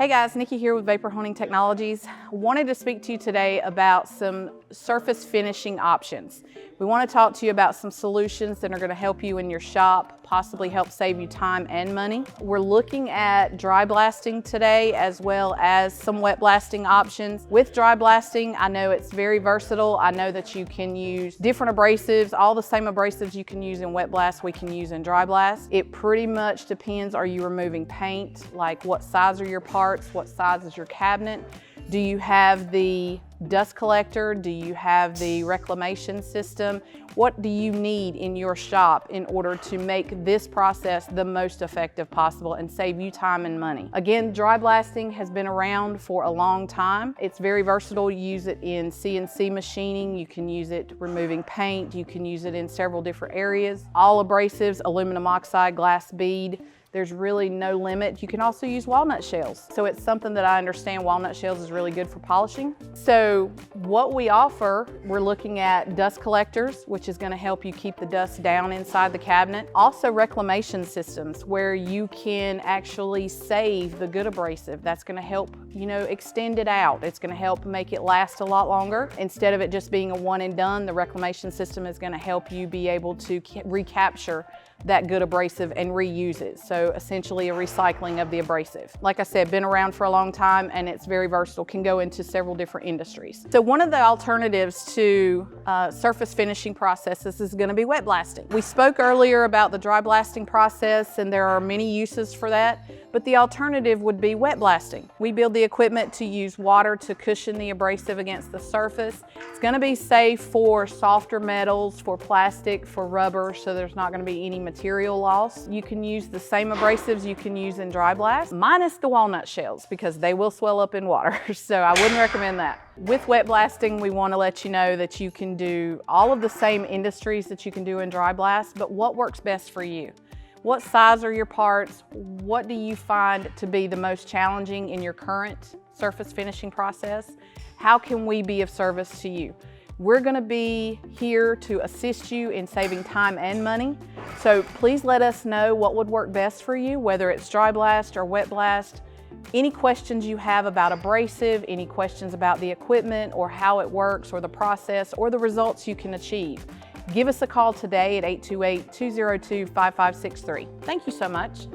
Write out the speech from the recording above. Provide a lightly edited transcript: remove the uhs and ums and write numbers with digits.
Hey guys, Nikki here with Vapor Honing Technologies. Wanted to speak to you today about some surface finishing options. We want to talk to you about some solutions that are going to help you in your shop, possibly help save you time and money. We're looking at dry blasting today as well as some wet blasting options. With dry blasting, I know it's very versatile. I know that you can use different abrasives, all the same abrasives you can use in wet blast, we can use in dry blast. It pretty much depends, are you removing paint? Like what size are your parts? What size is your cabinet? Do you have the dust collector? Do you have the reclamation system? What do you need in your shop in order to make this process the most effective possible and save you time and money? Again, dry blasting has been around for a long time. It's very versatile. You use it in CNC machining. You can use it removing paint. You can use it in several different areas. All abrasives, aluminum oxide, glass bead. There's really no limit. You can also use walnut shells. So it's something that I understand walnut shells is really good for polishing. So what we offer, we're looking at dust collectors, which is gonna help you keep the dust down inside the cabinet. Also reclamation systems where you can actually save the good abrasive. That's gonna help, extend it out. It's gonna help make it last a lot longer. Instead of it just being a one and done, the reclamation system is gonna help you be able to recapture that good abrasive and reuse it. So essentially a recycling of the abrasive. Like I said, been around for a long time and it's very versatile, can go into several different industries. So one of the alternatives to surface finishing processes is gonna be wet blasting. We spoke earlier about the dry blasting process and there are many uses for that, but the alternative would be wet blasting. We build the equipment to use water to cushion the abrasive against the surface. It's gonna be safe for softer metals, for plastic, for rubber, so there's not gonna be any material loss. You can use the same abrasives you can use in dry blast, minus the walnut shells, because they will swell up in water, so I wouldn't recommend that. With wet blasting, we want to let you know that you can do all of the same industries that you can do in dry blast, but what works best for you? What size are your parts? What do you find to be the most challenging in your current surface finishing process? How can we be of service to you? We're gonna be here to assist you in saving time and money. So please let us know what would work best for you, whether it's dry blast or wet blast. Any questions you have about abrasive, any questions about the equipment or how it works or the process or the results you can achieve. Give us a call today at 828-202-5563. Thank you so much.